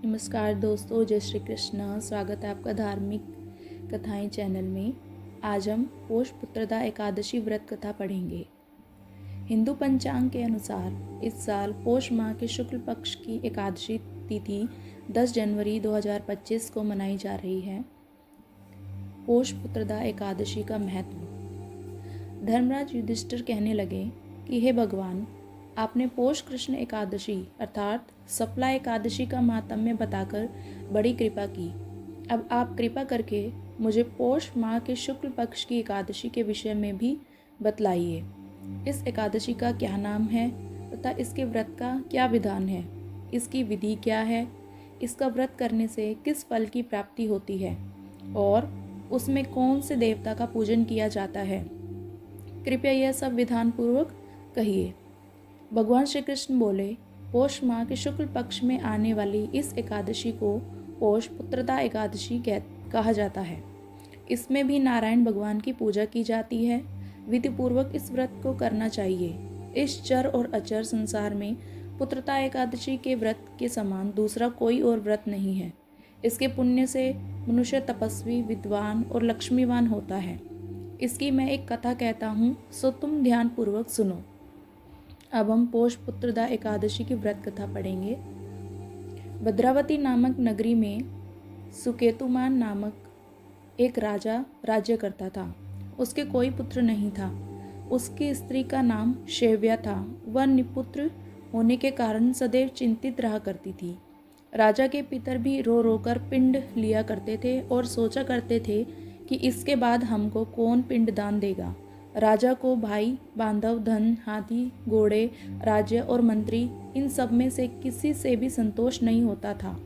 नमस्कार दोस्तों, जय श्री कृष्ण। स्वागत है आपका धार्मिक कथाएं चैनल में। आज हम पोष पुत्रदा एकादशी व्रत कथा पढ़ेंगे। हिंदू पंचांग के अनुसार इस साल पोष माह के शुक्ल पक्ष की एकादशी तिथि 10 जनवरी 2025 को मनाई जा रही है। पोष पुत्रदा एकादशी का महत्व। धर्मराज युधिष्ठिर कहने लगे कि हे भगवान, आपने पोष कृष्ण एकादशी अर्थात सफला एकादशी का महात्म्य बताकर बड़ी कृपा की। अब आप कृपा करके मुझे पोष माह के शुक्ल पक्ष की एकादशी के विषय में भी बतलाइए। इस एकादशी का क्या नाम है तथा इसके व्रत का क्या विधान है, इसकी विधि क्या है, इसका व्रत करने से किस फल की प्राप्ति होती है और उसमें कौन से देवता का पूजन किया जाता है। कृपया यह सब विधान पूर्वक कहिए। भगवान श्री कृष्ण बोले, पोष माह के शुक्ल पक्ष में आने वाली इस एकादशी को पोष पुत्रदा एकादशी कहा जाता है। इसमें भी नारायण भगवान की पूजा की जाती है। विधि पूर्वक इस व्रत को करना चाहिए। इस चर और अचर संसार में पुत्रदा एकादशी के व्रत के समान दूसरा कोई और व्रत नहीं है। इसके पुण्य से मनुष्य तपस्वी, विद्वान और लक्ष्मीवान होता है। इसकी मैं एक कथा कहता हूँ, सो तुम ध्यान पूर्वक सुनो। अब हम पोष पुत्रदा एकादशी की व्रत कथा पढ़ेंगे। भद्रावती नामक नगरी में सुकेतुमान नामक एक राजा राज्य करता था। उसके कोई पुत्र नहीं था। उसकी स्त्री का नाम शैव्या था। वह निपुत्र होने के कारण सदैव चिंतित रहा करती थी। राजा के पितर भी रो रो कर पिंड लिया करते थे और सोचा करते थे कि इसके बाद हमको कौन पिंड दान देगा। राजा को भाई, बांधव, धन, हाथी, घोड़े, राज्य और मंत्री, इन सब में से किसी से भी संतोष नहीं होता था।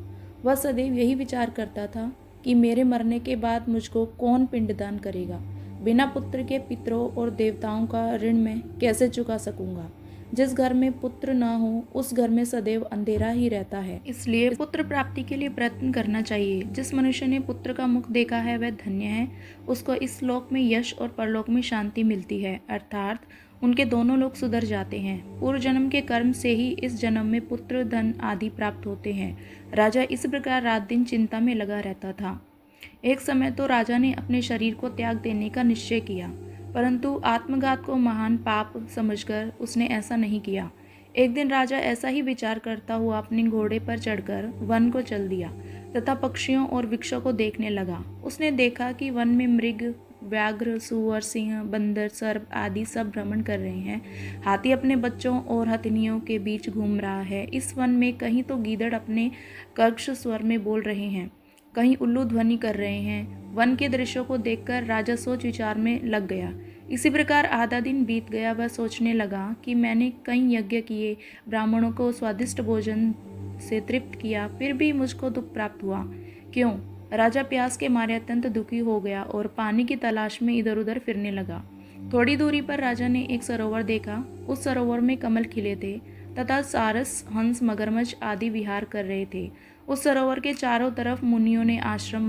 वह सदैव यही विचार करता था कि मेरे मरने के बाद मुझको कौन पिंडदान करेगा। बिना पुत्र के पितरों और देवताओं का ऋण मैं कैसे चुका सकूंगा। जिस घर में पुत्र न हो उस घर में सदैव अंधेरा ही रहता है। इसलिए पुत्र प्राप्ति के लिए प्रयत्न करना चाहिए। जिस मनुष्य ने पुत्र का मुख देखा है वह धन्य है। उसको इस लोक में यश और परलोक में शांति मिलती है, अर्थात उनके दोनों लोग सुधर जाते हैं। पूर्व जन्म के कर्म से ही इस जन्म में पुत्र, धन आदि प्राप्त होते हैं। राजा इस प्रकार रात दिन चिंता में लगा रहता था। एक समय तो राजा ने अपने शरीर को त्याग देने का निश्चय किया, परंतु आत्मघात को महान पाप समझकर उसने ऐसा नहीं किया। एक दिन राजा ऐसा ही विचार करता हुआ अपने घोड़े पर चढ़कर वन को चल दिया तथा पक्षियों और वृक्षों को देखने लगा। उसने देखा कि वन में मृग, व्याघ्र, सुअर, सिंह, बंदर, सर्प आदि सब भ्रमण कर रहे हैं। हाथी अपने बच्चों और हथनियों के बीच घूम रहा है। इस वन में कहीं तो गीदड़ अपने कर्कश स्वर में बोल रहे हैं, कहीं उल्लू ध्वनि कर रहे हैं। वन के दृश्यों को देखकर राजा सोच विचार में लग गया। इसी प्रकार आधा दिन बीत गया। वह सोचने लगा कि मैंने कई यज्ञ किए, ब्राह्मणों को स्वादिष्ट भोजन से तृप्त किया, फिर भी मुझको दुख प्राप्त हुआ। क्यों? राजा प्यास के मारे अत्यंत दुखी हो गया और पानी की तलाश में इधर उधर फिरने लगा। थोड़ी दूरी पर राजा ने एक सरोवर देखा। उस सरोवर में कमल खिले थे तथा सारस, हंस, मगरमच्छ आदि विहार कर रहे थे। उस सरोवर के चारों तरफ मुनियों ने आश्रम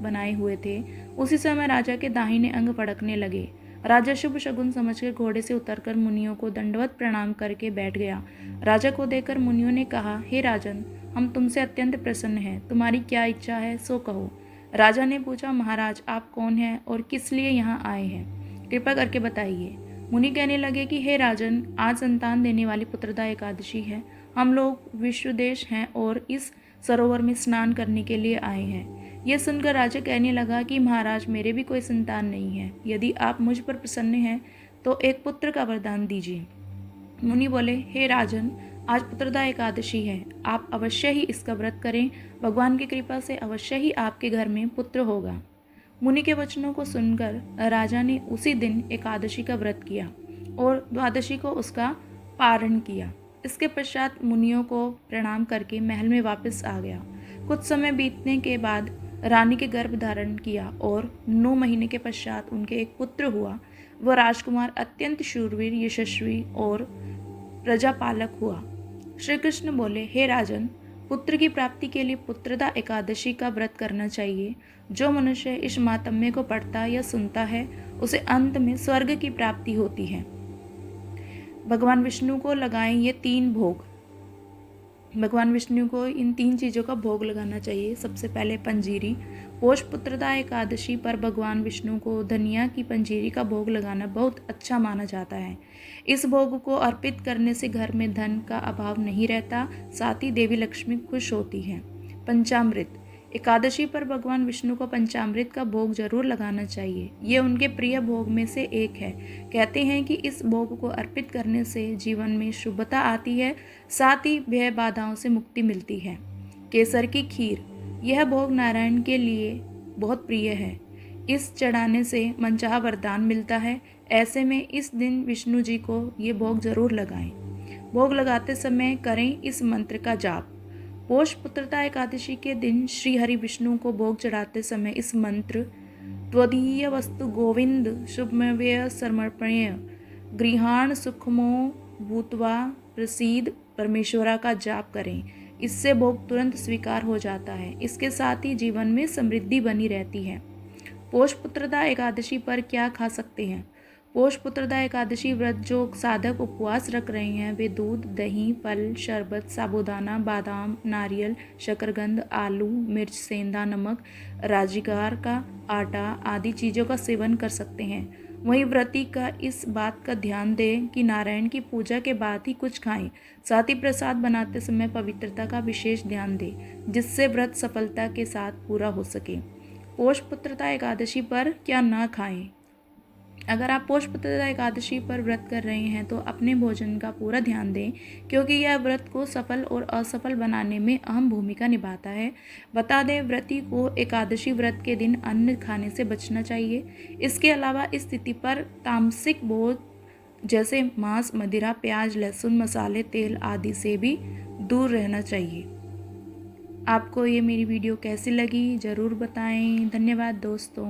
बनाए हुए थे। उसी समय राजा के दाहिने अंग फड़कने लगे। राजा शुभ शगुन समझकर घोड़े से उतरकर मुनियों को दंडवत प्रणाम करके बैठ गया। राजा को देखकर मुनियों ने कहा, हे राजन, हम तुमसे अत्यंत प्रसन्न हैं। तुम्हारी क्या इच्छा है सो कहो। राजा ने पूछा, महाराज, आप कौन हैं और किस लिए यहाँ आए हैं? कृपा करके बताइए। मुनि कहने लगे कि हे राजन, आज संतान देने वाली पुत्रदा एकादशी है। हम लोग विश्वदेश हैं और इस सरोवर में स्नान करने के लिए आए हैं। यह सुनकर राजा कहने लगा कि महाराज, मेरे भी कोई संतान नहीं है। यदि आप मुझ पर प्रसन्न हैं तो एक पुत्र का वरदान दीजिए। मुनि बोले, हे राजन, आज पुत्रदा एकादशी है। आप अवश्य ही इसका व्रत करें। भगवान की कृपा से अवश्य ही आपके घर में पुत्र होगा। मुनि के वचनों को सुनकर राजा ने उसी दिन एकादशी का व्रत किया और द्वादशी को उसका पारण किया। इसके पश्चात मुनियों को प्रणाम करके महल में वापस आ गया। कुछ समय बीतने के बाद रानी के गर्भ धारण किया और 9 महीने के पश्चात उनके एक पुत्र हुआ। वह राजकुमार अत्यंत शूरवीर, यशस्वी और प्रजापालक हुआ। श्री कृष्ण बोले, हे राजन, पुत्र की प्राप्ति के लिए पुत्रदा एकादशी का व्रत करना चाहिए। जो मनुष्य इस महात्म्य को पढ़ता या सुनता है उसे अंत में स्वर्ग की प्राप्ति होती है। भगवान विष्णु को लगाएं ये 3 भोग। भगवान विष्णु को इन 3 चीज़ों का भोग लगाना चाहिए। सबसे पहले पंजीरी। पोष पुत्रदा एकादशी पर भगवान विष्णु को धनिया की पंजीरी का भोग लगाना बहुत अच्छा माना जाता है। इस भोग को अर्पित करने से घर में धन का अभाव नहीं रहता, साथ ही देवी लक्ष्मी खुश होती हैं। पंचामृत। एकादशी पर भगवान विष्णु को पंचामृत का भोग जरूर लगाना चाहिए। ये उनके प्रिय भोग में से एक है। कहते हैं कि इस भोग को अर्पित करने से जीवन में शुभता आती है, साथ ही भय बाधाओं से मुक्ति मिलती है। केसर की खीर। यह भोग नारायण के लिए बहुत प्रिय है। इस चढ़ाने से मनचाहा वरदान मिलता है। ऐसे में इस दिन विष्णु जी को ये भोग जरूर लगाएं। भोग लगाते समय करें इस मंत्र का जाप। पोष पुत्रदा एकादशी के दिन श्री हरि विष्णु को भोग चढ़ाते समय इस मंत्र त्वदीय वस्तु गोविंद शुभमव्य समर्पण्य गृहाण सुखमो भूतवा प्रसीद परमेश्वरा का जाप करें। इससे भोग तुरंत स्वीकार हो जाता है। इसके साथ ही जीवन में समृद्धि बनी रहती है। पोष पुत्रदा एकादशी पर क्या खा सकते हैं? पोष पुत्रदा एकादशी व्रत जो साधक उपवास रख रहे हैं वे दूध, दही, फल, शरबत, साबूदाना, बादाम, नारियल, शकरकंद, आलू, मिर्च, सेंधा नमक, राजगिरार का आटा आदि चीज़ों का सेवन कर सकते हैं। वहीं व्रती का इस बात का ध्यान दें कि नारायण की पूजा के बाद ही कुछ खाएं। साथ ही प्रसाद बनाते समय पवित्रता का विशेष ध्यान दें, जिससे व्रत सफलता के साथ पूरा हो सके। पोष पुत्रदा एकादशी पर क्या ना खाएं? अगर आप पोष पुत्रदा एकादशी पर व्रत कर रहे हैं तो अपने भोजन का पूरा ध्यान दें, क्योंकि यह व्रत को सफल और असफल बनाने में अहम भूमिका निभाता है। बता दें, व्रती को एकादशी व्रत के दिन अन्न खाने से बचना चाहिए। इसके अलावा इस तिथि पर तामसिक भोज जैसे मांस, मदिरा, प्याज, लहसुन, मसाले, तेल आदि से भी दूर रहना चाहिए। आपको ये मेरी वीडियो कैसी लगी ज़रूर बताएं। धन्यवाद दोस्तों।